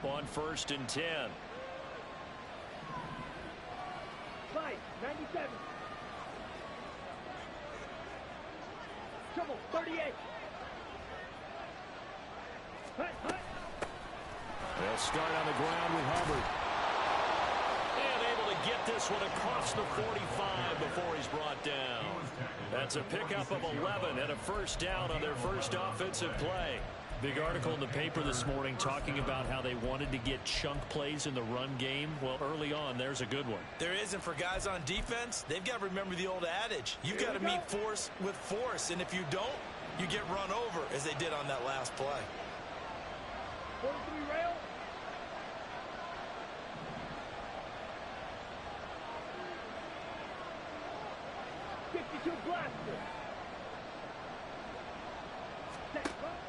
on 1st and 10. Line, 97. Trouble, 38. They'll start on the ground with Hubbard. And able to get this one across the 45 before he's brought down. That's a pickup of 11 and a first down on their first offensive play. Big article in the paper this morning talking about how they wanted to get chunk plays in the run game. Well, early on, there's a good one. There isn't for guys on defense. They've got to remember the old adage. You've got to meet force with force, and if you don't, you get run over, as they did on that last play. 43 rail.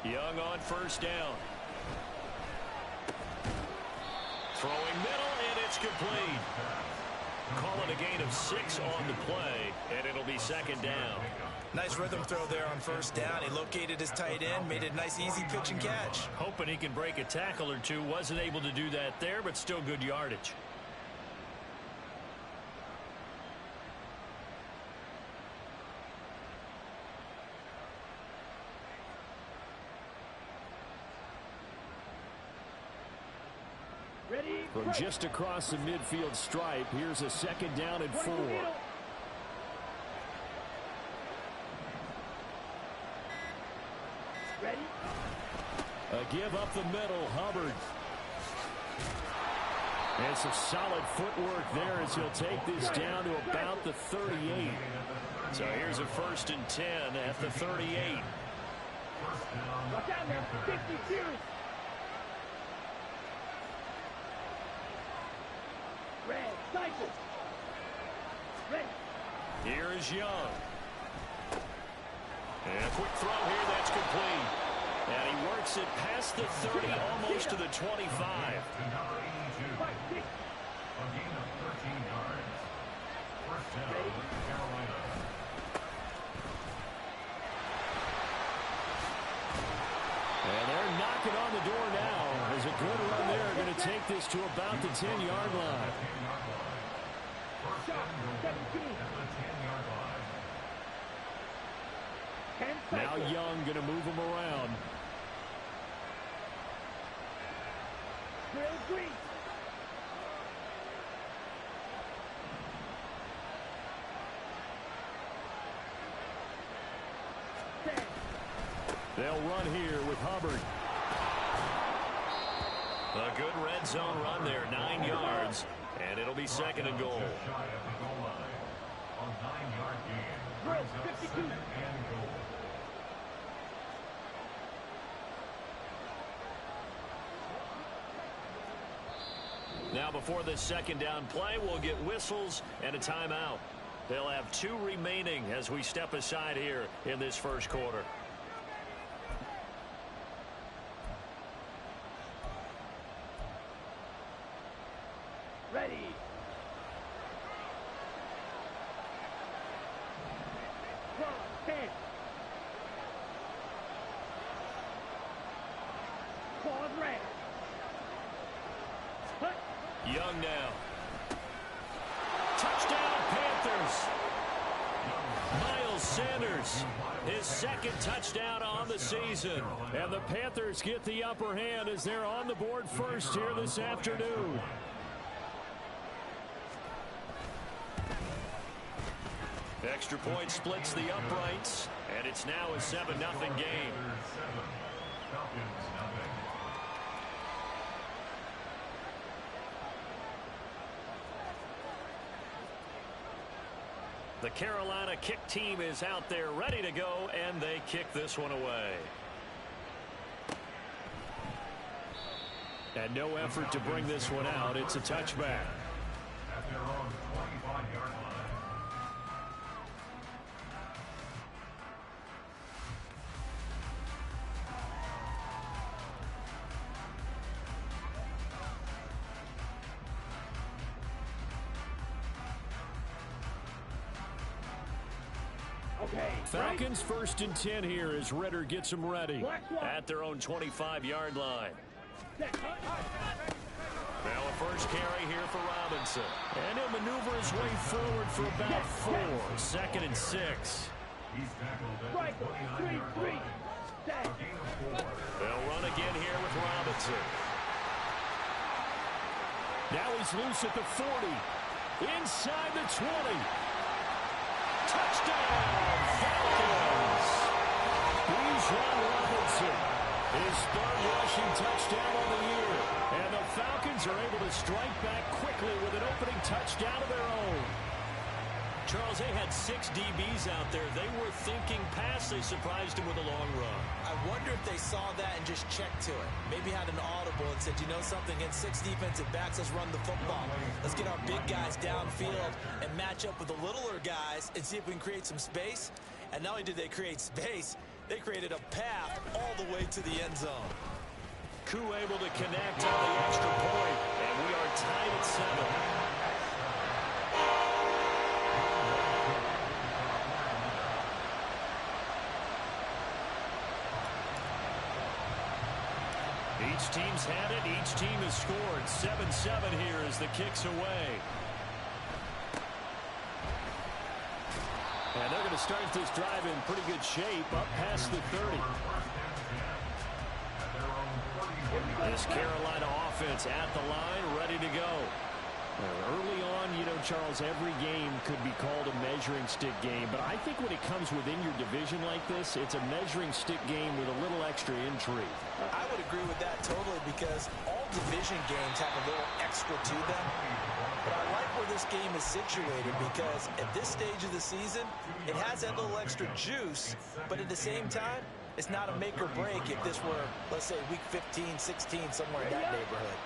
Young on first down. Throwing middle, and it's complete. Call it a gain of 6 on the play, and it'll be second down. Nice rhythm throw there on first down. He located his tight end, made it a nice, easy pitch and catch. Hoping he can break a tackle or two. Wasn't able to do that there, but still good yardage. From just across the midfield stripe, here's a second down and 4. Ready? A give up the middle, Hubbard. And some solid footwork there as he'll take this down to about the 38. So here's a 1st and 10 at the 38. Watch out now, 50 series. Red, cycle. Ready. Here is Young. And a quick throw here, that's complete. And he works it past the 30, almost to the 25. And they're knocking on the door now. There's a good run there. Going to take this to about the 10-yard line. Now Young going to move him around. They'll run here with Hubbard. A good red zone run there, 9 yards, and it'll be second and goal. Now before this second down play, we'll get whistles and a timeout. They'll have 2 remaining as we step aside here in this first quarter. Ready. Young now. Touchdown, Panthers. Miles Sanders, his second touchdown on the season. And the Panthers get the upper hand as they're on the board first here this afternoon. Extra point splits the uprights, and it's now a 7-0 game. The Carolina kick team is out there ready to go, and they kick this one away. And no effort to bring this one out. It's a touchback. At their own 25-yard line. Falcons 1st and 10 here as Ritter gets them ready at their own 25-yard line. first carry here for Robinson. And he'll maneuver his way forward for about 4. 2nd and 6. Right, 3-3. They'll run again here with Robinson. Now he's loose at the 40. Inside the 20. Touchdown, Falcons! He's Ron Robinson. His 3rd rushing touchdown on the year. And the Falcons are able to strike back quickly with an opening touchdown of their own. Charles, they had 6 DBs out there. They were thinking pass. They surprised him with a long run. I wonder if they saw that and just checked to it. Maybe had an audible and said, you know something, against 6 defensive backs, let's run the football. Let's get our big guys downfield and match up with the littler guys and see if we can create some space. And not only did they create space, they created a path all the way to the end zone. Koo able to connect on the extra point, and we are tied at 7. Each team's had it. Each team has scored. 7-7 here as the kick's away. And they're going to start this drive in pretty good shape up past the 30. This Carolina offense at the line, ready to go. Early on, you know, Charles, every game could be called a measuring stick game. But I think when it comes within your division like this, it's a measuring stick game with a little extra intrigue. I would agree with that totally because all division games have a little extra to them. But I like where this game is situated because at this stage of the season, it has that little extra juice. But at the same time, it's not a make or break if this were, let's say, week 15, 16, somewhere in that neighborhood.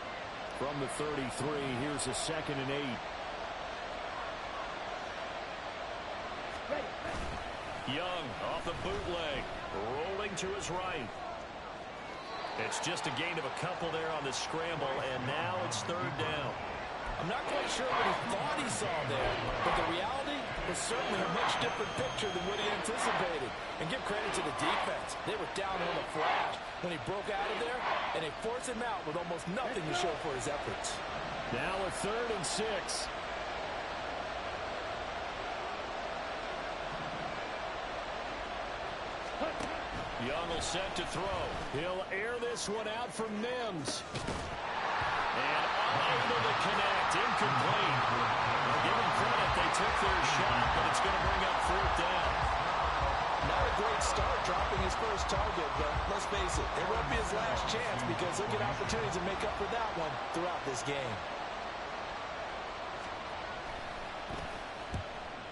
From the 33, here's a 2nd and 8. Young off the bootleg, rolling to his right. It's just a gain of a couple there on the scramble, and now it's 3rd down. I'm not quite sure what he thought he saw there, but the reality was certainly a much different picture than what he anticipated. And give credit to the defense. They were down on the flash when he broke out of there, and they forced him out with almost nothing to show for his efforts. Now a 3rd and 6. Young will set to throw. He'll air this one out for Mims. And unable to connect. Incomplete. Well, give them credit. They took their shot, but it's going to bring up 4th down. Not a great start dropping his first target, but let's face it, it won't be his last chance because he'll get opportunities to make up for that one throughout this game.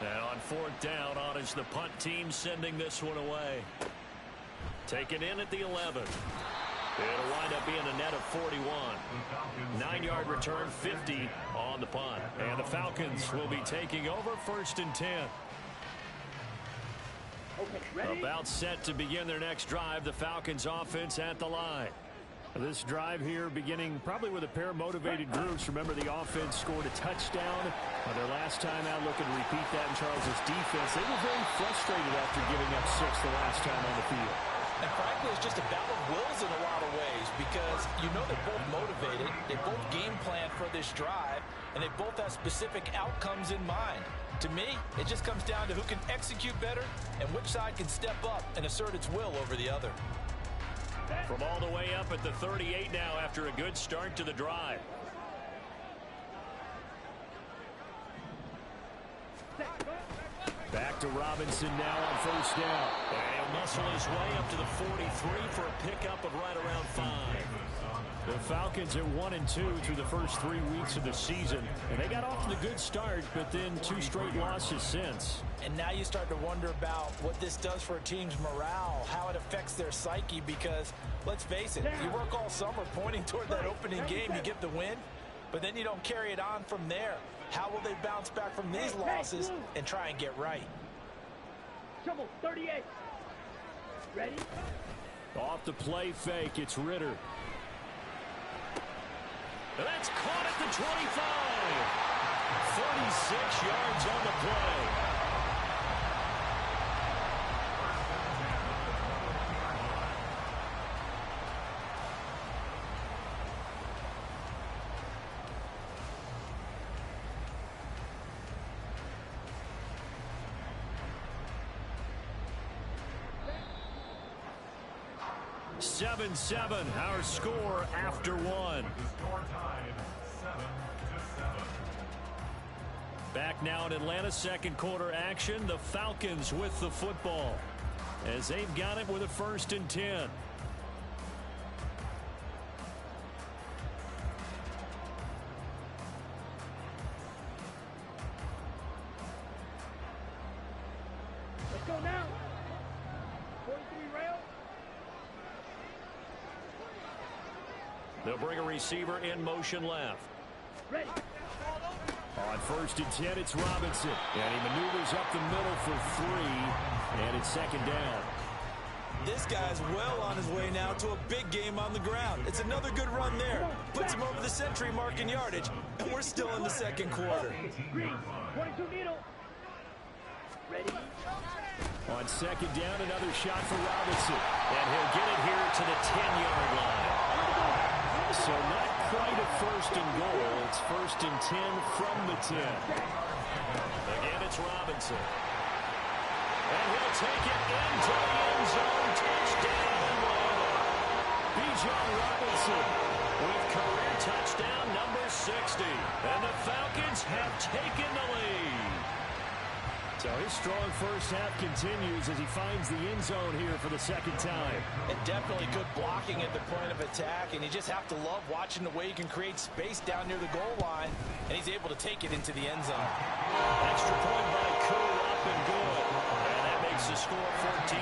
And on 4th down, on is the punt team sending this one away. Taken in at the 11. It'll wind up being a net of 41. 9-yard return, 50 on the punt. And the Falcons will be taking over 1st and 10. About set to begin their next drive, the Falcons offense at the line. This drive here beginning probably with a pair of motivated groups. Remember, the offense scored a touchdown their last time out. Looking to repeat that in Charles's defense. They were very frustrated after giving up 6 the last time on the field. And frankly, it's just a battle of wills in a lot of ways because you know they're both motivated. They both game plan for this drive, and they both have specific outcomes in mind. To me, it just comes down to who can execute better and which side can step up and assert its will over the other. From all the way up at the 38 now after a good start to the drive. Back to Robinson now on 1st down. And he'll muscle his way up to the 43 for a pickup of right around 5. The Falcons are 1-2 through the first 3 weeks of the season. And they got off to the good start, but then 2 straight losses since. And now you start to wonder about what this does for a team's morale, how it affects their psyche, because let's face it, you work all summer pointing toward that opening game, you get the win, but then you don't carry it on from there. How will they bounce back from these losses and try and get right? Trouble, 38. Ready? Off the play fake, it's Ritter. That's caught at the 25. 36 yards on the play. 7-7, our score after one. Back now in Atlanta, second quarter action. The Falcons with the football as they've got it with a 1st and 10. Let's go now. 43 rail. They'll bring a receiver in motion left. Ready. On 1st and 10, it's Robinson. And he maneuvers up the middle for 3. And it's 2nd down. This guy's well on his way now to a big game on the ground. It's another good run there. Puts him over the century mark in yardage. And we're still in the second quarter. Green. 22 needle. Ready. On 2nd down, another shot for Robinson. And he'll get it here to the 10-yard line. So not quite a 1st and goal. It's 1st and 10 from the 10. Again, it's Robinson. And he'll take it into the end zone. Touchdown, Atlanta. Bijan Robinson with career touchdown number 60. And the Falcons have taken the lead. So his strong first half continues as he finds the end zone here for the 2nd time. And definitely good blocking at the point of attack, and you just have to love watching the way he can create space down near the goal line, and he's able to take it into the end zone. Extra point by Koo, up and good. And that makes the score 14-7.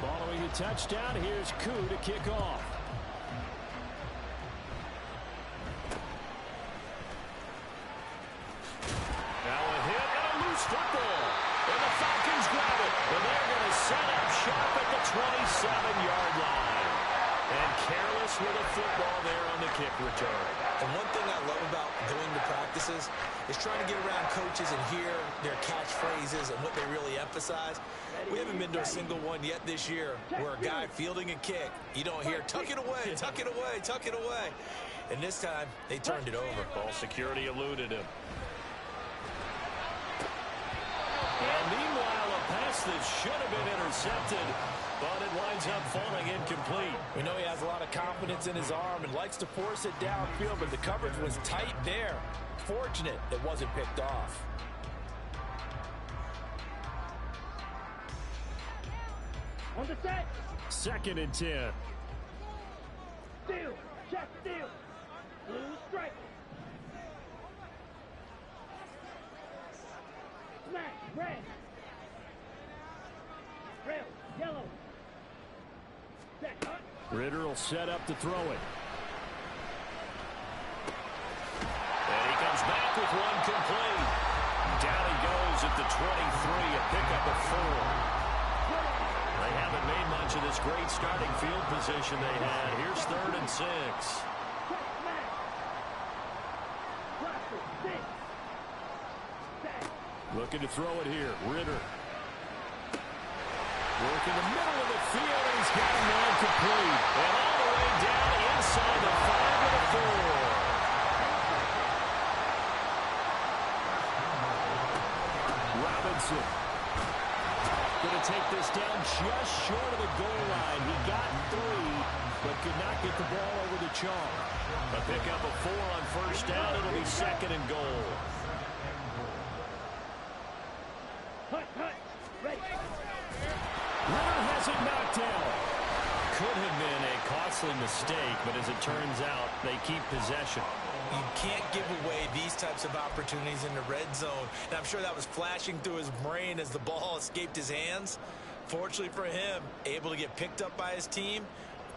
Following the touchdown, here's Koo to kick off. Now a hit and a loose football. And the Falcons grab it. And they're going to set up shop at the 27-yard line. And careless with a football there on the kick return. And one thing I love about going to practices is trying to get around coaches and hear their catchphrases and what they really emphasize. We haven't been to a single one yet this year where a guy fielding a kick, you don't hear, tuck it away, tuck it away, tuck it away. And this time, they turned it over. Ball security eluded him. And meanwhile, a pass that should have been intercepted, but it winds up falling incomplete. We know he has a lot of confidence in his arm and likes to force it downfield, but the coverage was tight there. Fortunate it wasn't picked off. On the set. 2nd and 10. Steal. Check steal. Blue strike. Smash. Red. Red. Yellow. Set. Cut. Ritter will set up to throw it. And he comes back with one complete. Down he goes at the 23, a pickup of 4. They haven't made much of this great starting field position they had. Here's 3rd and 6. Looking to throw it here. Ritter. Work in the middle of the field, and he's got a man complete. And all the way down inside the 5 of the 4. Robinson. Going to take this down just short of the goal line. He got 3, but could not get the ball over the chalk. A pickup of 4 on 1st down. It'll be 2nd and goal. Ritter has it knocked down. Could have been a costly mistake, but as it turns out, they keep possession. You can't give away these types of opportunities in the red zone. And I'm sure that was flashing through his brain as the ball escaped his hands. Fortunately for him, able to get picked up by his team,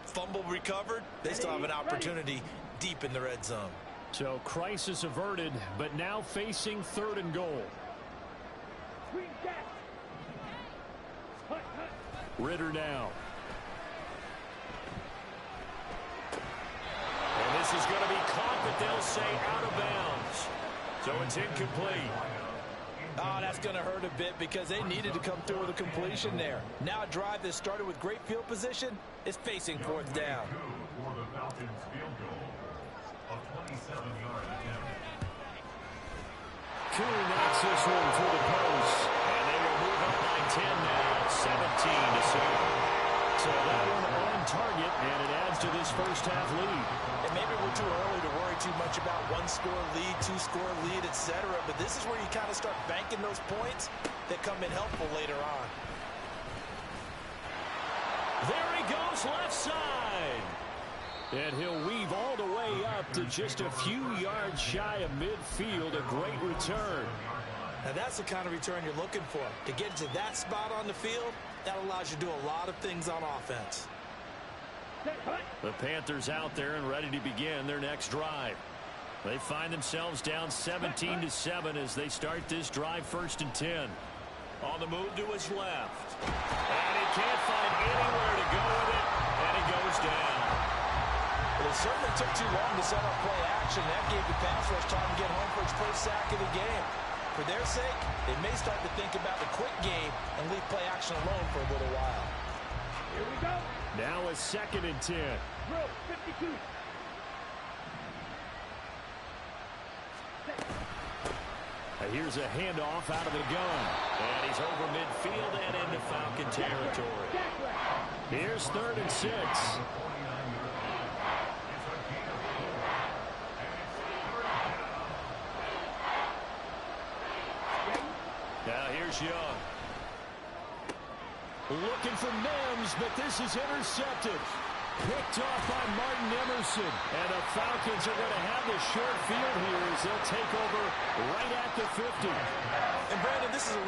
fumble recovered. They still have an opportunity deep in the red zone. So crisis averted, but now facing 3rd and goal. Ritter now. And this is going to be caught, but they'll say out of bounds. So it's incomplete. Oh, that's going to hurt a bit because they needed to come through with a completion there. Now a drive that started with great field position is facing 4th down. For the Falcons field goal of 27 yards. Coon knocks this one through the post. And they will move up by 10 now, 17-7. So that one on target, and it adds to this first half lead. And maybe we're too early to worry too much about one-score lead, two-score lead, etc. But this is where you kind of start banking those points that come in helpful later on. There he goes, left side. And he'll weave all the way up to just a few yards shy of midfield. A great return. Now that's the kind of return you're looking for. To get to that spot on the field, that allows you to do a lot of things on offense. The Panthers out there and ready to begin their next drive. They find themselves down 17-7 as they start this drive, 1st and 10. On the move to his left. And he can't find anywhere to go with it, and he goes down. Well, it certainly took too long to set up play action. That gave the pass rush time to get home for its first sack of the game. For their sake, they may start to think about the quick game and leave play action alone for a little while. Here we go. Now a 2nd and 10. Drill 52. Here's a handoff out of the gun. And he's over midfield and into Falcon territory. Here's 3rd and 6. Now here's Young. Looking for Mims, but this is intercepted. Picked off by Martin Emerson. And the Falcons are going to have the short field here as they'll take over right at the 50. And Brandon, this is a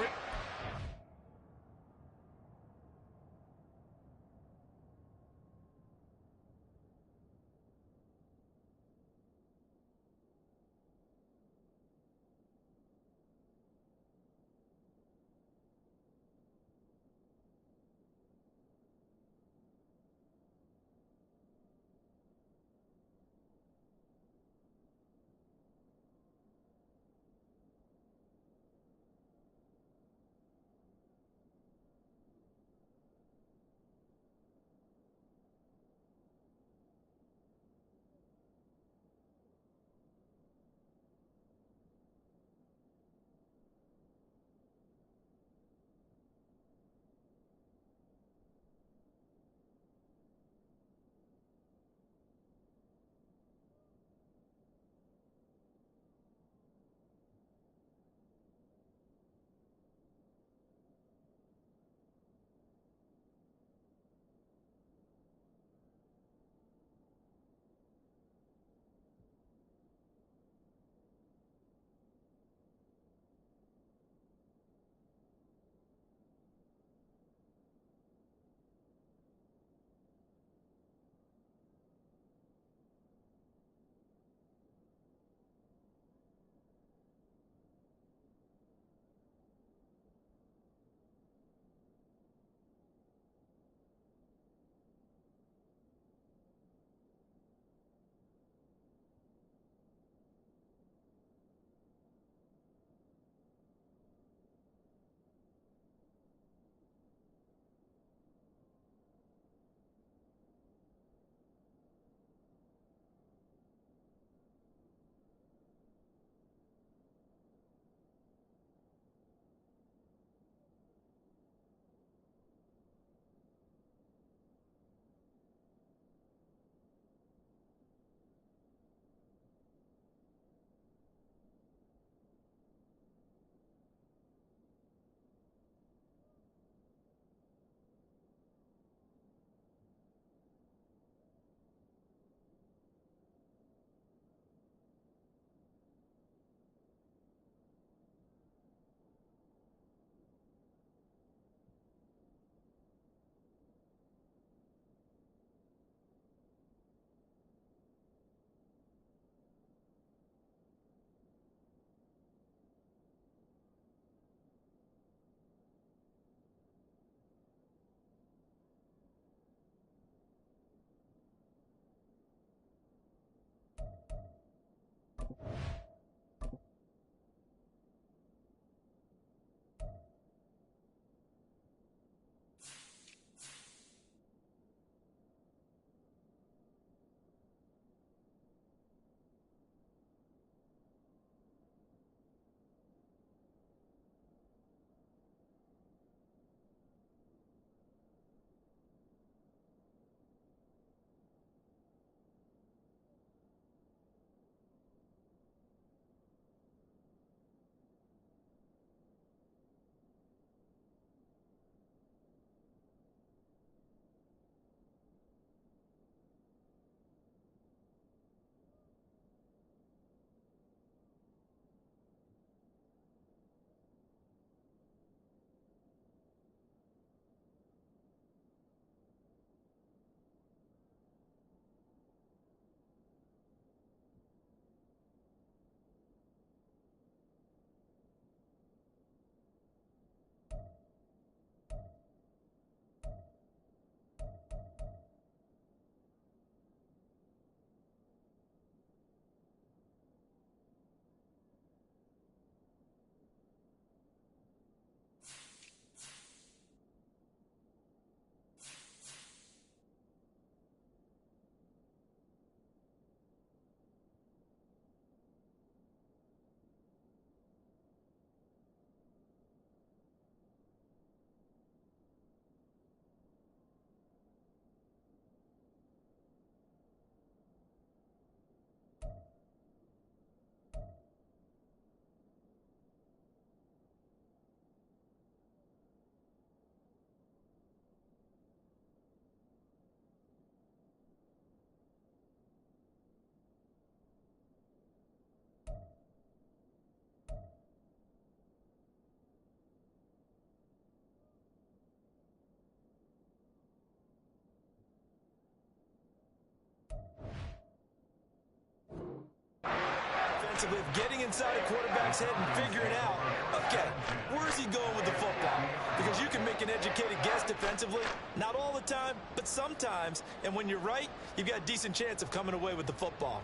defensively of getting inside a quarterback's head and figuring out, okay, where's he going with the football? Because you can make an educated guess defensively, not all the time, but sometimes. And when you're right, you've got a decent chance of coming away with the football.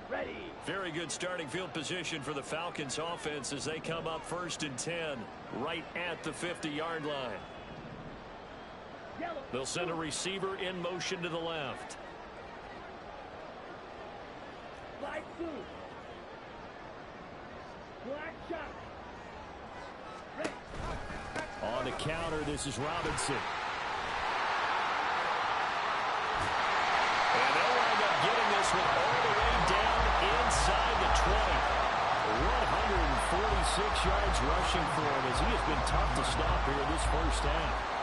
Ready. Very good starting field position for the Falcons offense as they come up 1st and 10 right at the 50-yard line. Yellow. They'll send a receiver in motion to the left. Slide 2. Black shot. Ready. On the counter, this is Robinson. And they'll wind up getting this one all the way down inside the 20. 146 yards rushing for him as he has been tough to stop here this first half.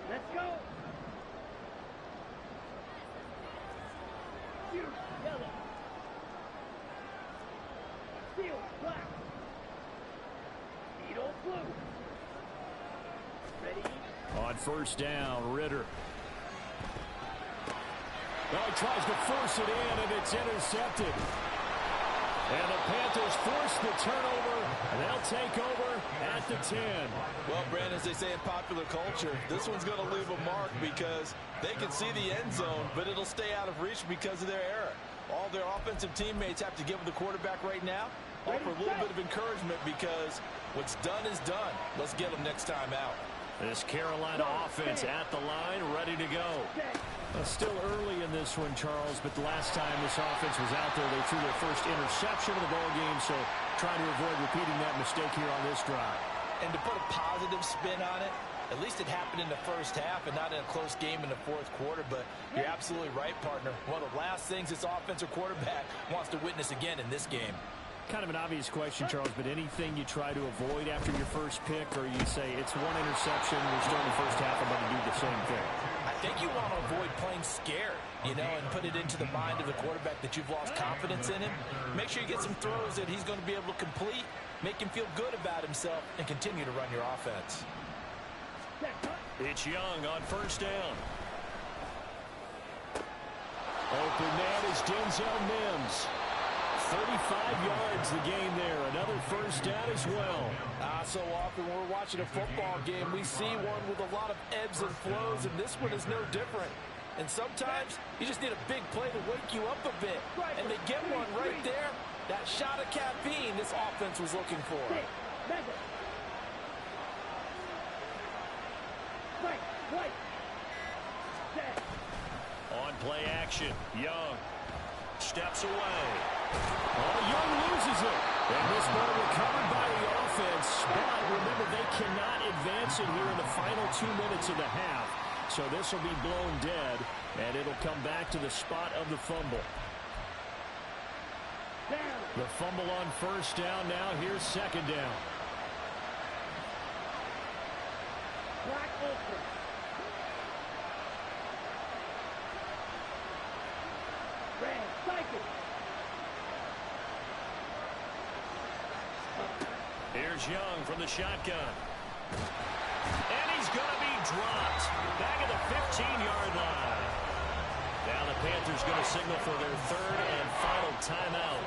Let's go. Shoot. Yellow. Seal. Black. Needle. Blue. Ready. On 1st down, Ritter. Well, he tries to force it in, and it's intercepted. And the Panthers force the turnover, and they'll take over at the 10. Well, Brandon, as they say in popular culture, this one's going to leave a mark because they can see the end zone, but it'll stay out of reach because of their error. All their offensive teammates have to give the quarterback right now, offer a little bit of encouragement because what's done is done. Let's get them next time out. This Carolina offense at the line, ready to go. Still early in this one, Charles, but the last time this offense was out there, they threw their first interception of the ball game, so trying to avoid repeating that mistake here on this drive. And to put a positive spin on it, at least it happened in the first half and not in a close game in the fourth quarter, but you're absolutely right, partner. One of the last things this offensive quarterback wants to witness again in this game. Kind of an obvious question, Charles, but anything you try to avoid after your first pick, or you say it's one interception, we're still in the first half, I'm going to do the same thing? I think you want to avoid playing scared, and put it into the mind of the quarterback that you've lost confidence in him. Make sure you get some throws that he's going to be able to complete, make him feel good about himself, and continue to run your offense. It's Young on 1st down. Open man is Denzel Mims. 35 yards the game there. Another 1st down as well. So often when we're watching a football game, we see one with a lot of ebbs and flows, and this one is no different. And sometimes you just need a big play to wake you up a bit. And they get one right there. That shot of caffeine this offense was looking for. On play action, Young steps away. Young loses it. And this ball recovered by the offense. But remember, they cannot advance it here in the final 2 minutes of the half. So this will be blown dead, and it'll come back to the spot of the fumble. The fumble on 1st down now. Here's 2nd down. Black Ultra. Red Cycle. Here's Young from the shotgun. And he's going to be dropped back at the 15-yard line. Now the Panthers going to signal for their 3rd and final timeout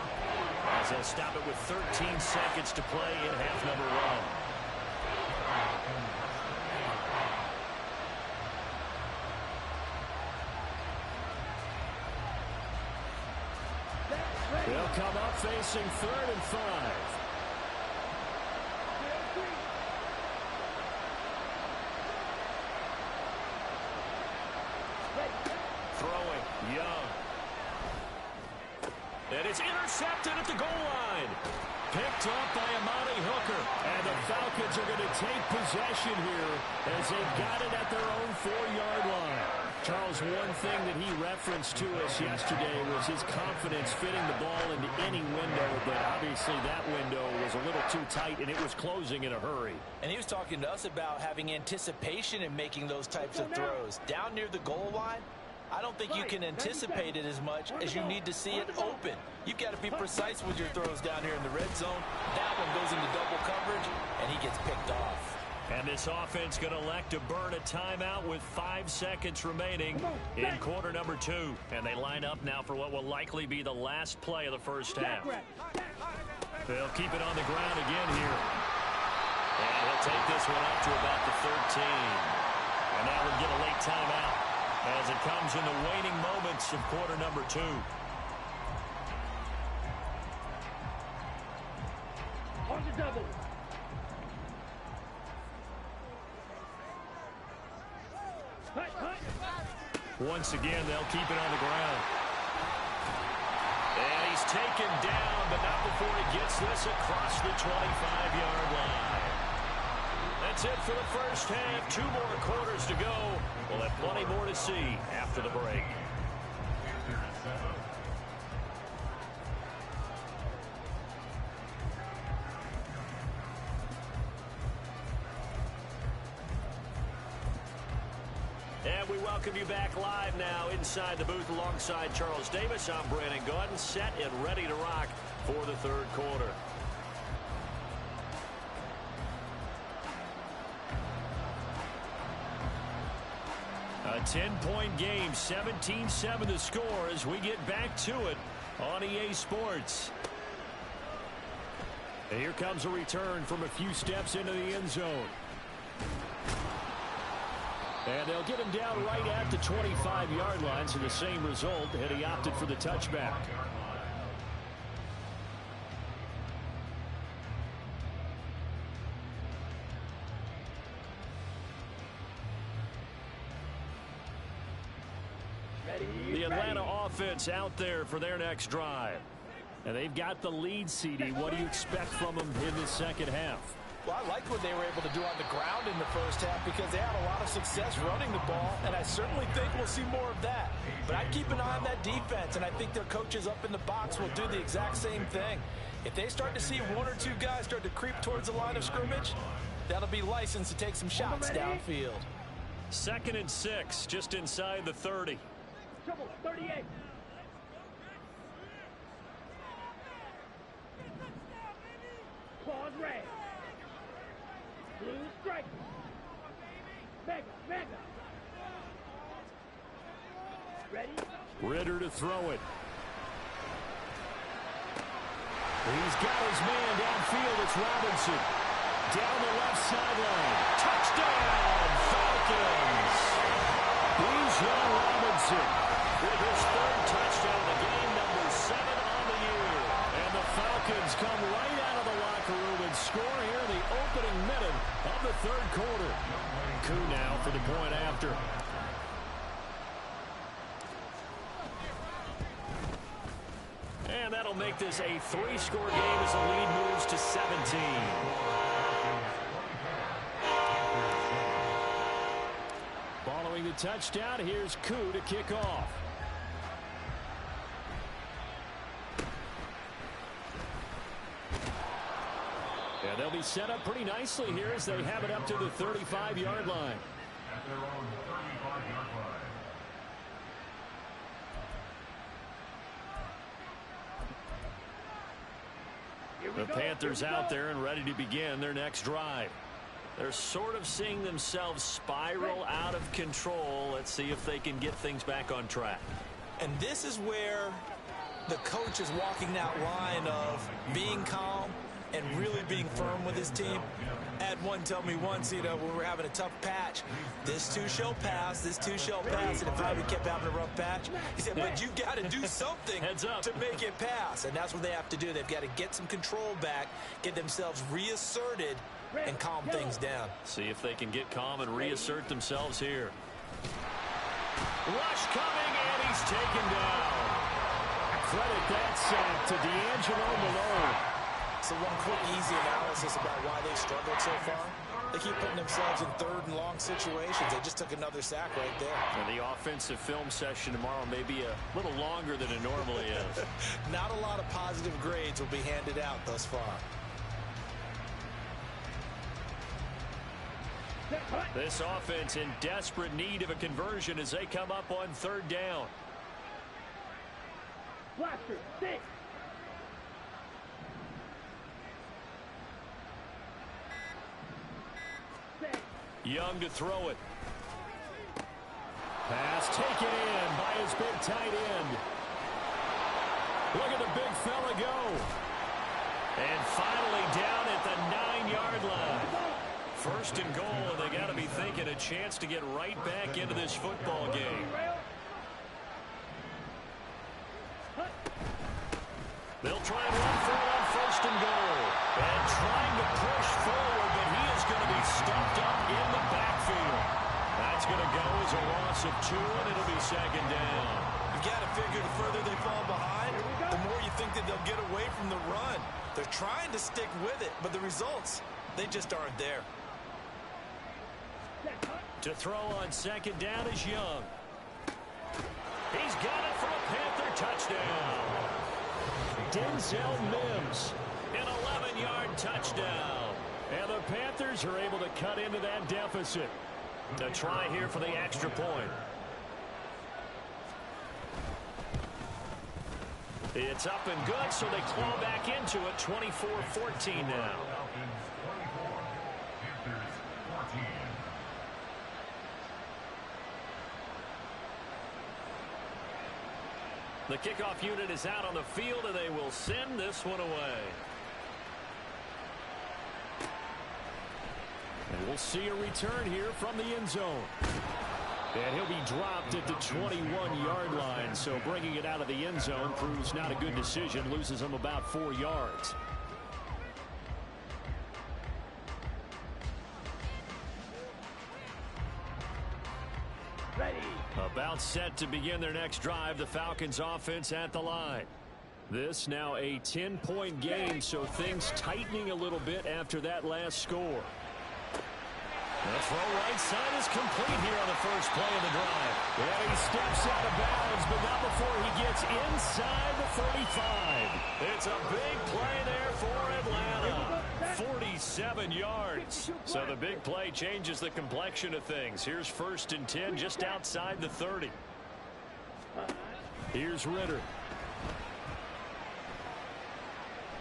as they'll stop it with 13 seconds to play in half number 1. They'll come up facing 3rd and 5. Throwing, Young. And it's intercepted at the goal line. Picked up by Amani Hooker. And the Falcons are going to take possession here as they've got it at their own 4-yard line. Charles, one thing that he referenced to us yesterday was his confidence fitting the ball into any window, but obviously that window was a little too tight, and it was closing in a hurry. And he was talking to us about having anticipation in making those types of throws. Down near the goal line, I don't think you can anticipate it as much as you need to see it open. You've got to be precise with your throws down here in the red zone. That one goes into double coverage, and he gets picked off. And this offense going to elect to burn a timeout with 5 seconds remaining in quarter number 2. And they line up now for what will likely be the last play of the first half. They'll keep it on the ground again here. And he'll take this one up to about the 13. And that will get a late timeout as it comes in the waning moments of quarter number 2. On the double. Once again, they'll keep it on the ground. And he's taken down, but not before he gets this across the 25-yard line. That's it for the first half. 2 more quarters to go. We'll have plenty more to see after the break. And we welcome you back live now inside the booth alongside Charles Davis. I'm Brandon Gaudin, set and ready to rock for the third quarter. A 10-point game, 17-7 the score as we get back to it on EA Sports. And here comes a return from a few steps into the end zone. And they'll get him down right at the 25-yard line, so the same result, and he opted for the touchback. The Atlanta offense out there for their next drive. And they've got the lead, CD. What do you expect from them in the second half? Well, I liked what they were able to do on the ground in the first half because they had a lot of success running the ball, and I certainly think we'll see more of that. But I'd keep an eye on that defense, and I think their coaches up in the box will do the exact same thing. If they start to see 1 or 2 guys start to creep towards the line of scrimmage, that'll be licensed to take some shots downfield. 2nd and 6, just inside the 30. Trouble, 38. Pause red. Blue strike. Mega. Ready? Ritter to throw it. He's got his man downfield. It's Robinson. Down the left sideline. Touchdown, Falcons. Bijan Robinson with his 3rd touchdown of the game, number 7 on the year. And the Falcons come right out of the locker room and score here in the opening minute of the 3rd quarter. Koo now for the point after. And that'll make this a 3-score game as the lead moves to 17. Following the touchdown, here's Koo to kick off. And they'll be set up pretty nicely here as they have it up to the 35-yard line. The Panthers out there and ready to begin their next drive. They're sort of seeing themselves spiral out of control. Let's see if they can get things back on track. And this is where the coach is walking that line of being calm and really being firm with his team. I had one tell me once, when we're having a tough patch, this too shall pass, this too shall pass, and if I kept having a rough patch, he said, but you got to do something to make it pass, and that's what they have to do. They've got to get some control back, get themselves reasserted, and calm things down. See if they can get calm and reassert themselves here. Rush coming, and he's taken down. Credit that sack to D'Angelo Malone. So one quick, easy analysis about why they've struggled so far. They keep putting themselves in third and long situations. They just took another sack right there. And the offensive film session tomorrow may be a little longer than it normally is. Not a lot of positive grades will be handed out thus far. This offense in desperate need of a conversion as they come up on third down. Blaster, 6. Young to throw it. Pass taken in by his big tight end. Look at the big fella go. And finally down at the 9-yard line. First and goal, and they got to be thinking a chance to get right back into this football game. They'll try and run for it on first and goal. And trying to push forward, but he is going to be stuffed up in the backfield. That's going to go as a loss of 2, and it'll be second down. You got to figure the further they fall behind, the more you think that they'll get away from the run. They're trying to stick with it, but the results, they just aren't there. To throw on second down is Young. He's got it for a Panther touchdown. Denzel Mims, an 11-yard touchdown. And the Panthers are able to cut into that deficit. A try here for the extra point. It's up and good, so they claw back into it, 24-14 now. The kickoff unit is out on the field, and they will send this one away. And we'll see a return here from the end zone. And he'll be dropped at the 21-yard line, so bringing it out of the end zone proves not a good decision, loses him about 4 yards. Ready. About set to begin their next drive, the Falcons offense at the line. This now a 10-point game, so things tightening a little bit after that last score. The throw right side is complete here on the first play of the drive. And he steps out of bounds, but not before he gets inside the 35. It's a big play there for Atlanta. 47 yards. So the big play changes the complexion of things. Here's first and 10 just outside the 30. Here's Ritter.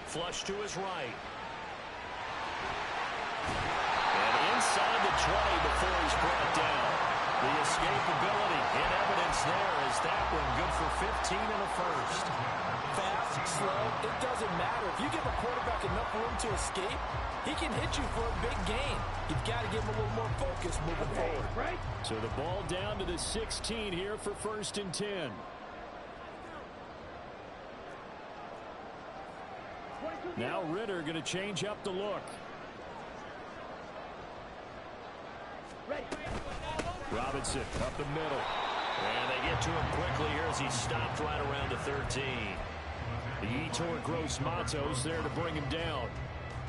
Flush to his right. Inside the 20 before he's brought down. The escapability in evidence there as that one good for 15 and a first. Fast, slow, it doesn't matter. If you give a quarterback enough room to escape, he can hit you for a big gain. You've got to give him a little more focus moving forward. Right. So the ball down to the 16 here for first and 10. Now Ritter going to change up the look. Robinson up the middle. And they get to him quickly here as he stopped right around the 13. The Yetur Gross Matos there to bring him down.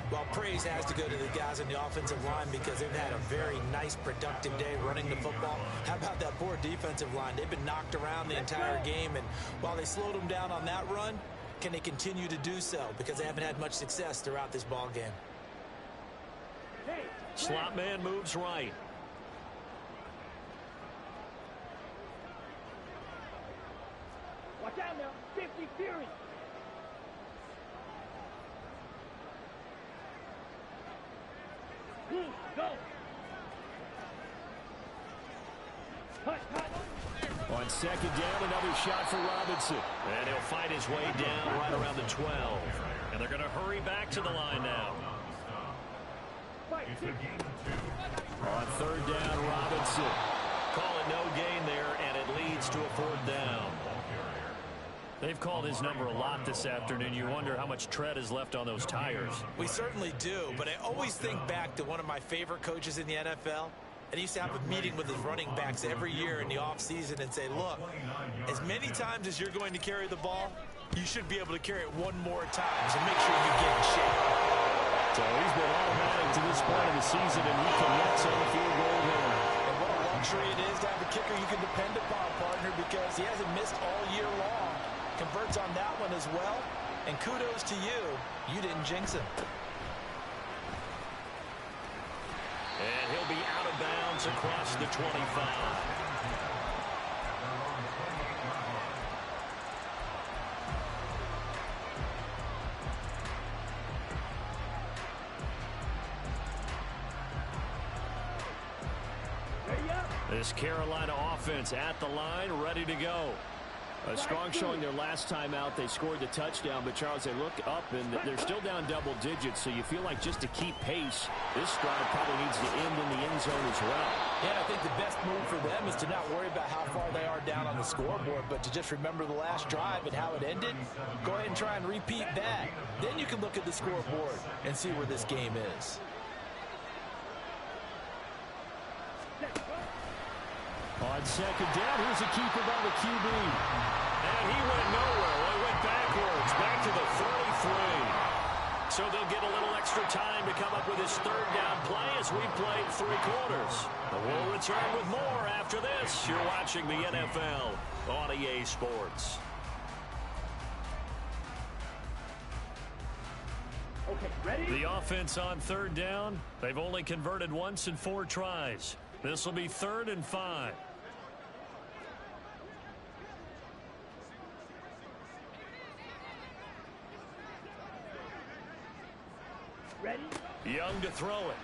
Well, praise has to go to the guys on the offensive line because they've had a very nice, productive day running the football. How about that poor defensive line? They've been knocked around the entire game, and while they slowed them down on that run, can they continue to do so? Because they haven't had much success throughout this ball game. Slot man moves right. Watch out now. 50 Fury. Go. On second down, another shot for Robinson. And he'll fight his way down right around the 12. And they're going to hurry back to the line now. On third down, Robinson. Call it no gain there, and it leads to a fourth down. They've called his number a lot this afternoon. You wonder how much tread is left on those tires. We certainly do, but I always think back to one of my favorite coaches in the NFL. And he used to have a meeting with his running backs every year in the offseason and say, look, as many times as you're going to carry the ball, you should be able to carry it one more time, so make sure you get in shape. So he's been automatic to this point of the season, and he connects on the field goal there. And what a luxury it is to have a kicker you can depend upon, partner, because he hasn't missed all year long. Converts on that one as well. And kudos to you. You didn't jinx him. And he'll be out of bounds across the 25. This Carolina offense at the line, ready to go. A strong showing their last time out. They scored the touchdown, but Charles, they look up and they're still down double digits, so you feel like just to keep pace, this drive probably needs to end in the end zone as well. Yeah, I think the best move for them is to not worry about how far they are down on the scoreboard, but to just remember the last drive and how it ended. Go ahead and try and repeat that. Then you can look at the scoreboard and see where this game is. On second down, here's a keeper by the QB. And he went nowhere. Well, he went backwards, back to the 33. So they'll get a little extra time to come up with his third down play as we played 3 quarters. And we'll return with more after this. You're watching the NFL on EA Sports. Okay, ready? The offense on third down. They've only converted once in 4 tries. This will be 3rd and 5. Ready? Young to throw it.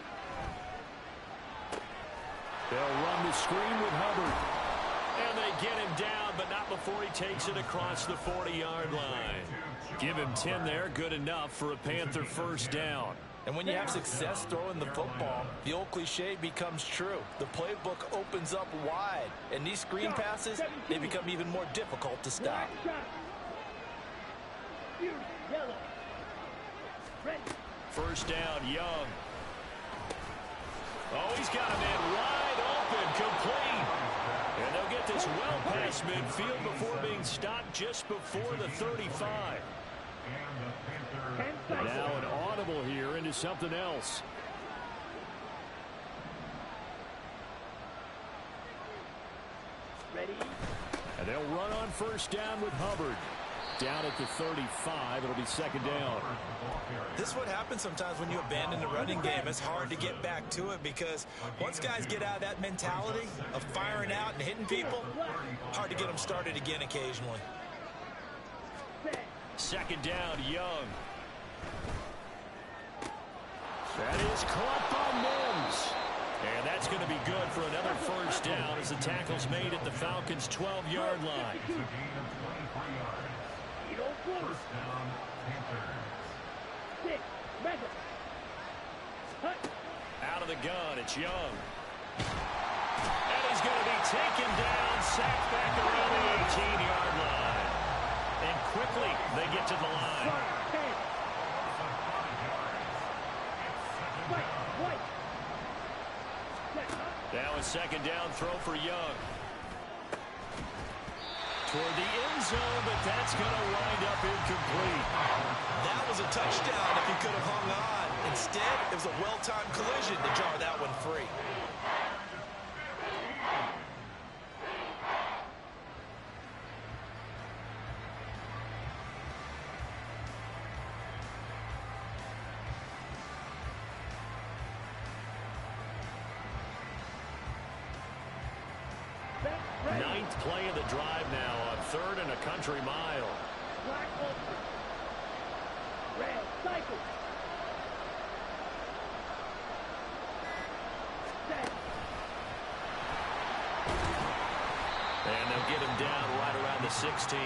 They'll run the screen with Hubbard. And they get him down, but not before he takes it across the 40-yard line. Give him 10 there, good enough for a Panther first down. And when you have success throwing the football, the old cliche becomes true. The playbook opens up wide, and these screen passes, they become even more difficult to stop. Yellow. Ready? First down, Young. Oh, he's got a man wide open, complete. And they'll get this well past midfield before being stopped just before the 35. Now an audible here into something else. Ready? And they'll run on first down with Hubbard. Down at the 35, it'll be second down. This is what happens sometimes when you abandon the running game. It's hard to get back to it because once guys get out of that mentality of firing out and hitting people, hard to get them started again occasionally. Second down, Young. That is caught by Mims. And that's going to be good for another first down as the tackle's made at the Falcons' 12-yard line. First down, Panthers. 6, mega. Out of the gun, it's Young. And he's going to be taken down, sacked back around the 18-yard line. And quickly, they get to the line. Now a second down throw for Young. Toward the end zone, but that's going to wind up incomplete. That was a touchdown if he could have hung on. Instead, it was a well-timed collision to jar that one free. Ninth play of the drive now on 3rd and a country mile. Black open. Red cycle. Set. And they'll get him down right around the 16.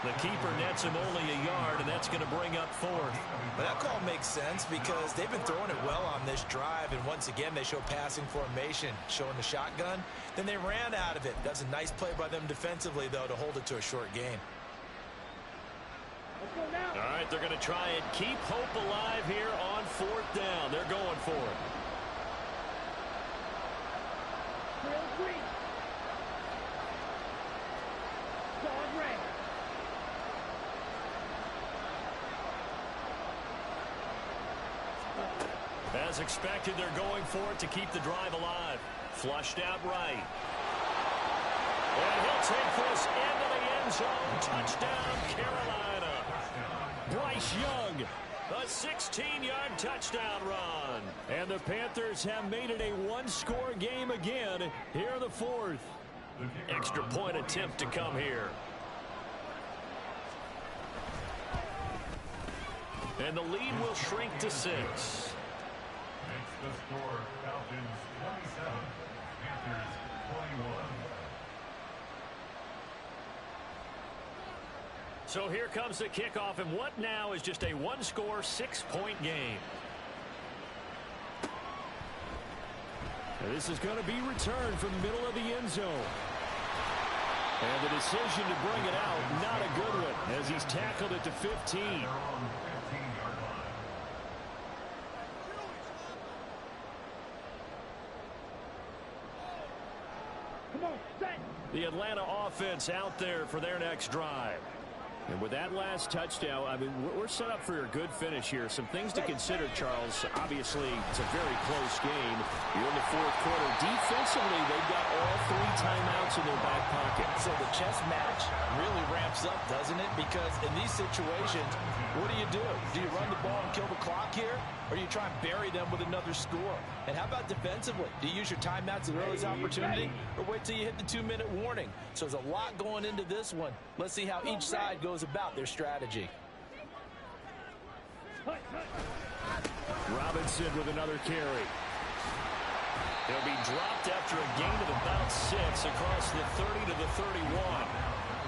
The keeper nets him only a yard, and that's going to bring up 4th. But that call makes sense because they've been throwing it well on this drive, and once again they show passing formation, showing the shotgun. Then they ran out of it. That's a nice play by them defensively, though, to hold it to a short gain. Let's go now. All right, they're going to try and keep hope alive here on 4th down. They're going for it. Trail 3. Dog red. As expected, they're going for it to keep the drive alive. Flushed out right. And he'll take this into the end zone. Touchdown, Carolina. Bryce Young, a 16-yard touchdown run. And the Panthers have made it a one-score game again here in the fourth. Extra point attempt to come here. And the lead will shrink to 6. Makes the score Falcons 27, Panthers 21. So here comes the kickoff, and what now is just a one-score, 6-point game. And this is going to be returned from the middle of the end zone. And the decision to bring it out, not a good one, as he's tackled it to 15. The Atlanta offense out there for their next drive. And with that last touchdown, I mean, we're set up for a good finish here. Some things to consider, Charles. Obviously, it's a very close game. You're in the fourth quarter. Defensively, they've got all 3 timeouts in their back pocket. So the chess match really ramps up, doesn't it? Because in these situations, what do? Do you run the ball and kill the clock here? Or do you try and bury them with another score? And how about defensively? Do you use your timeouts at the earliest opportunity? Or wait till you hit the 2-minute warning? So there's a lot going into this one. Let's see how each side goes about their strategy. Robinson with another carry. He'll be dropped after a gain of about 6 across the 30 to the 31.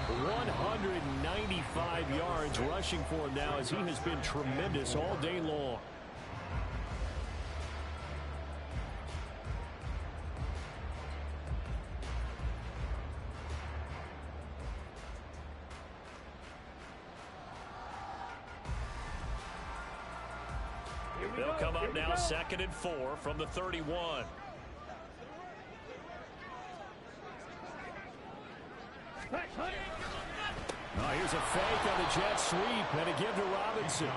195 yards rushing for him now, as he has been tremendous all day long. They'll come up now, 2nd and 4 from the 31. Oh, here's a fake on the jet sweep, and a give to Robinson.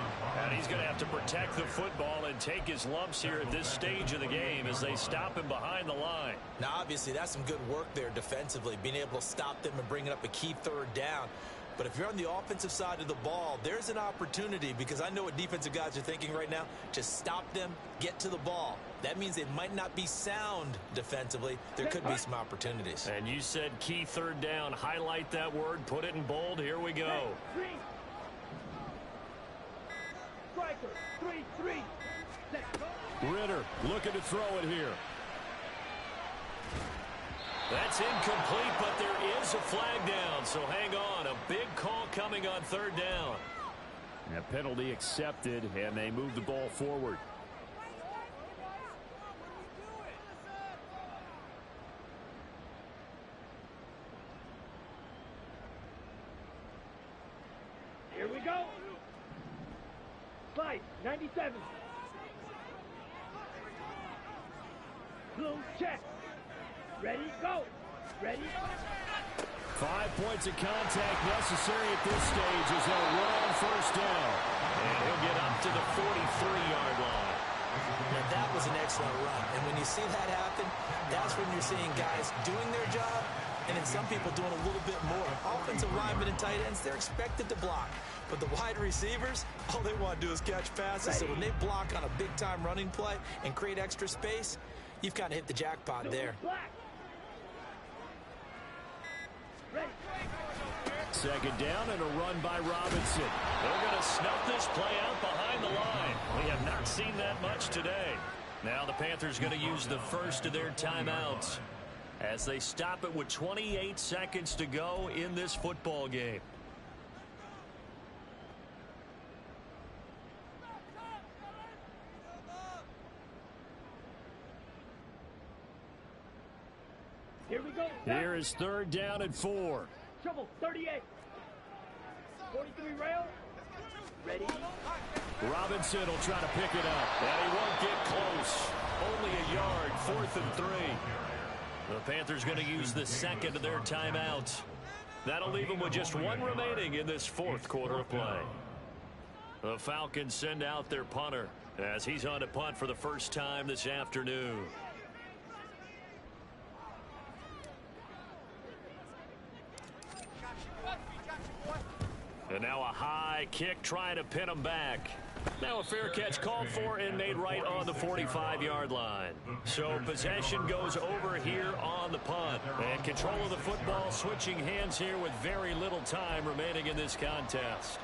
And he's going to have to protect the football and take his lumps here at this stage of the game as they stop him behind the line. Now, obviously, that's some good work there defensively, being able to stop them and bring it up a key 3rd down. But if you're on the offensive side of the ball, there's an opportunity, because I know what defensive guys are thinking right now. Just stop them, get to the ball. That means they might not be sound defensively. There could be some opportunities. And you said key 3rd down. Highlight that word, put it in bold. Here we go. Striker, 3-3. Let's go. Ritter looking to throw it here. That's incomplete, but there is a flag down, so hang on. A big call coming on 3rd down. A penalty accepted, and they move the ball forward. Here we go. Slide, 97. Blue check. Ready, go. Ready. 5 points of contact necessary at this stage as they'll run on 1st down. And he'll get up to the 43-yard line. Now, that was an excellent run. And when you see that happen, that's when you're seeing guys doing their job and then some people doing a little bit more. Offensive linemen and tight ends, they're expected to block. But the wide receivers, all they want to do is catch passes. So when they block on a big-time running play and create extra space, you've kind of hit the jackpot there. 2nd down and a run by Robinson. They're going to snuff this play out behind the line. We have not seen that much today. Now the Panthers going to use the first of their timeouts as they stop it with 28 seconds to go in this football game. Here we go. Here is 3rd down and 4. Trouble, 38. 43 rail. Ready. Robinson will try to pick it up. And he won't get close. Only a yard, 4th and 3. The Panthers going to use the 2nd of their timeouts. That'll leave them with just 1 remaining in this 4th quarter of play. The Falcons send out their punter. as he's on to punt for the first time this afternoon. And now a high kick trying to pin him back. Now a fair catch called for and made right on the 45-yard line. So possession goes over here on the punt. And control of the football switching hands here with very little time remaining in this contest.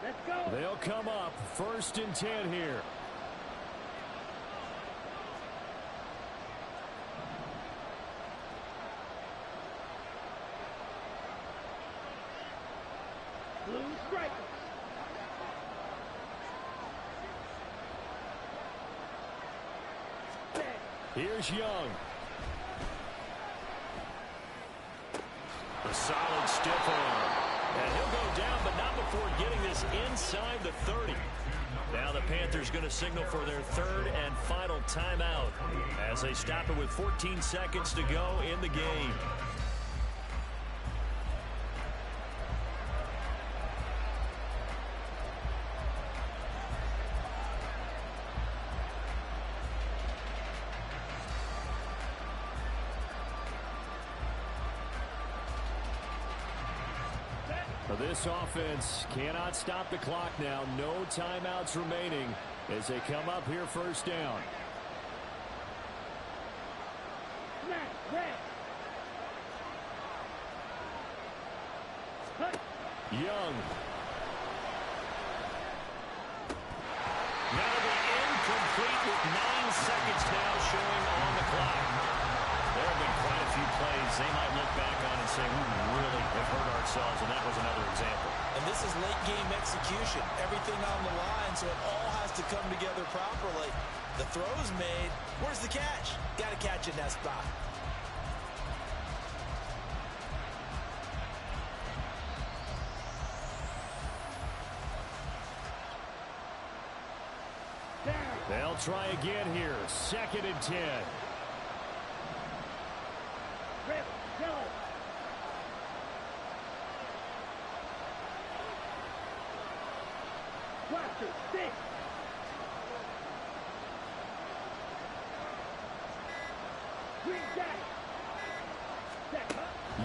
Let's go. They'll come up 1st and 10 here. Blue strikers. Here's Young. A solid stiff arm. And he'll go down, but not before getting this inside the 30. Now the Panthers going to signal for their 3rd and final timeout as they stop it with 14 seconds to go in the game. This offense cannot stop the clock now. No timeouts remaining as they come up here 1st down. Young. That'll be incomplete with 9 seconds now showing on the clock. There have been quite a few plays they might look back on and say, we really have hurt ourselves, and that was another example. And this is late game execution. Everything on the line, so it all has to come together properly. The throw's made. Where's the catch? Got to catch in that spot. They'll try again here. 2nd and 10.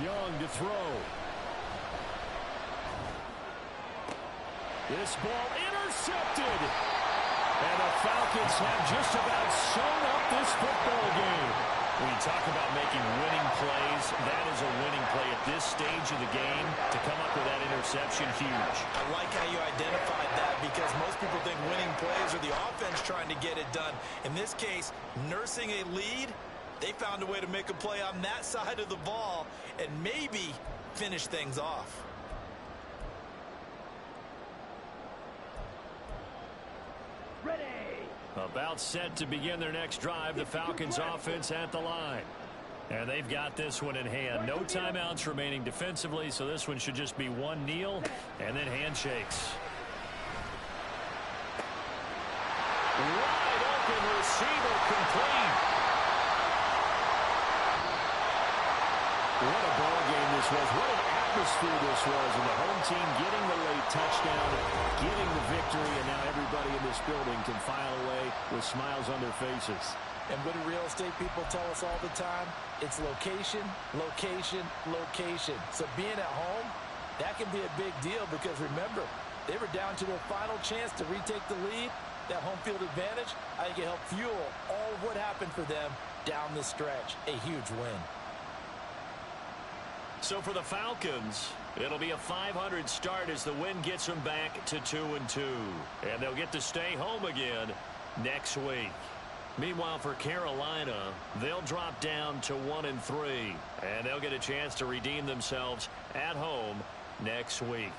Young to throw. This ball intercepted. And the Falcons have just about sewn up this football game. When you talk about making winning plays, that is a winning play at this stage of the game. To come up with that interception, huge. I like how you identified that because most people think winning plays are the offense trying to get it done. In this case, nursing a lead, they found a way to make a play on that side of the ball and maybe finish things off. About set to begin their next drive. The Falcons offense at the line. And they've got this one in hand. No timeouts remaining defensively, so this one should just be one kneel and then handshakes. Wide open receiver complete. What a ball game this was. What an atmosphere this was. And the home team getting the late touchdown, getting the victory, and now everybody in this building can file away with smiles on their faces. And what do real estate people tell us all the time? It's location, location, location. So being at home, that can be a big deal because remember, they were down to their final chance to retake the lead. That home field advantage, I think it helped fuel all of what happened for them down the stretch. A huge win. So for the Falcons, it'll be a 500 start as the win gets them back to 2-2. And they'll get to stay home again next week. Meanwhile, for Carolina, they'll drop down to 1-3. And they'll get a chance to redeem themselves at home next week.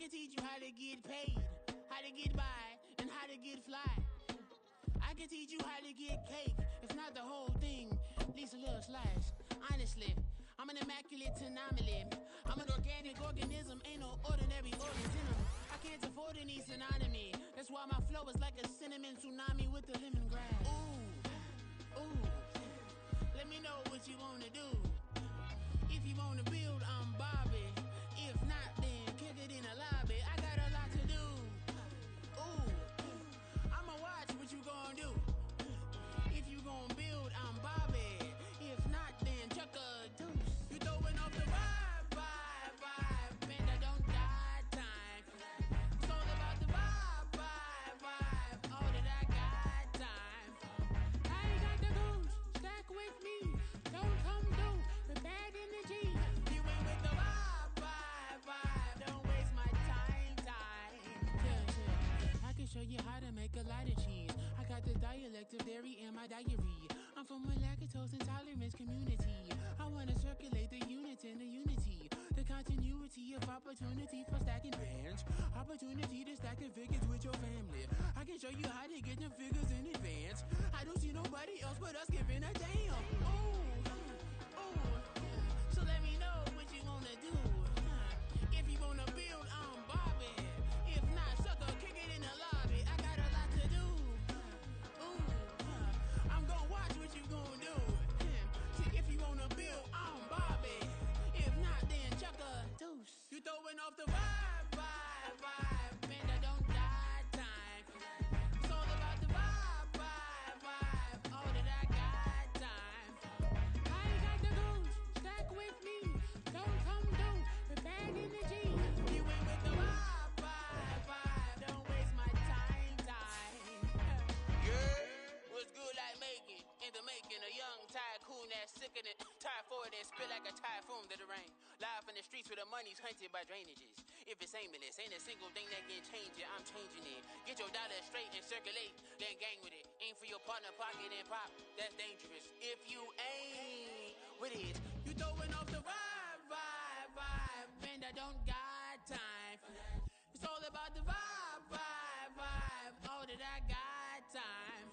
can teach you how to get paid, how to get by, and how to get fly. I can teach you how to get cake, if not the whole thing, at least a little slice. Honestly, I'm an immaculate anomaly. I'm an organic organism, ain't no ordinary organs in them. I can't afford any synonymy. That's why my flow is like a cinnamon tsunami with the lemongrass. Ooh, ooh, let me know what you wanna do. If you wanna build, I'm Bobby. If not, then kick it in the lobby. I got a lot to do. Ooh, I'ma watch what you gonna do. If you gonna build, I'm Bobby. If not, then chuck a deuce. You throwing off the vibe, vibe, vibe. Man, I don't die time. It's all about the vibe, vibe, vibe. All that I got time. I ain't got the goose, stack with me. Don't come through with bad energy. You ain't with the vibe, vibe, vibe. Don't waste my time, time. Yeah. I can show you how to make a lot of cheese. I got the dialect of dairy in my diary. I'm from a lactose intolerance community. I wanna circulate the units in the unity. The continuity of opportunity for stacking bands. Opportunity to stack the figures with your family. I can show you how to get the figures in advance. I don't see nobody else but us giving a damn. Ooh, ooh. So let me know what you wanna do. If you wanna build, I'm Bobby. If not, sucker, kick it in the lobby. I got a lot to do. Ooh, I'm gonna watch what you gonna do. See, if you wanna build, I'm Bobby. If not, then chuck a deuce. You throwing off the vibe, vibe, vibe. Man, I don't die time. It's all about the vibe, vibe, vibe. All that I got time. I ain't got the goose, stack with me. Don't come through with bad energy. You ain't with the vibe, vibe, vibe. Don't waste my time, time. Yeah, what's good like making? In the making, a young tycoon that's sicker than typhoid and spit like a typhoon to the rain. Live in the streets where the money's hunted by drainages. If it's aimless, ain't a single thing that can change it. I'm changing it. Get your dollar straight and circulate, then gang with it. Aim for your partner, pocket and pop. That's dangerous. If you ain't with it, you throwing off the vibe, vibe, vibe. Man, I don't got time for that. It's all about the vibe, vibe, vibe. All that I got time.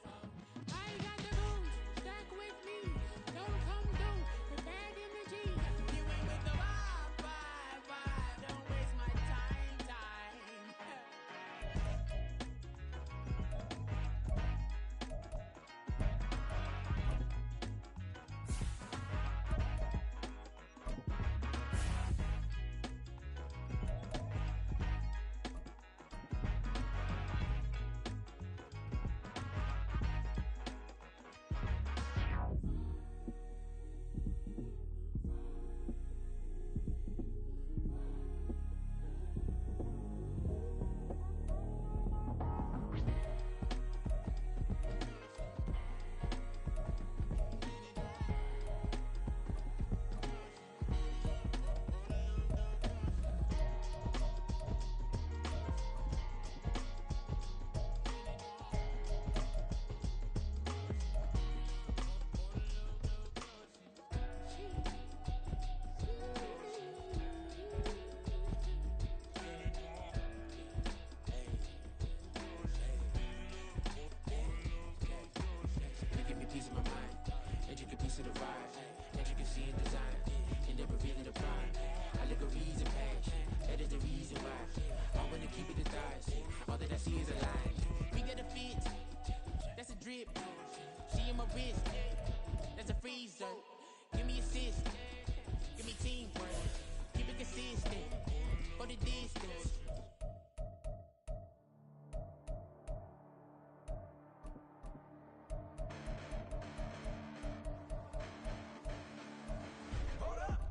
I ain't got the goose, stack with me. Don't come through with bad energy. You ain't with the vibe, vibe, vibe. Don't waste my time, time.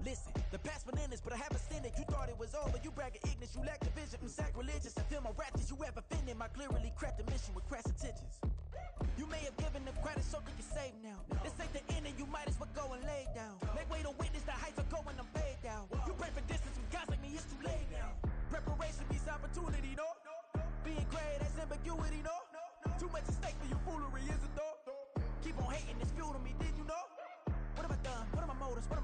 Listen, the past bananas, but I haven't seen it. You thought it was over, you bragging ignorance, you lack the vision from sacrilegious. I feel my rap that you ever offended, my clearly crafted mission with crass intentions. You may have given them credit so that you're safe now. This ain't the end and you might as well go and lay down. Make way to witness the heights are going, I'm paid down. You pray for distance from guys like me, it's too late now. Preparation means opportunity, no? Being great, that's ambiguity, no? Too much at stake for your foolery, is it though? Keep on hating, it's fuel to me, did you know? What have I done? What are my motives? What am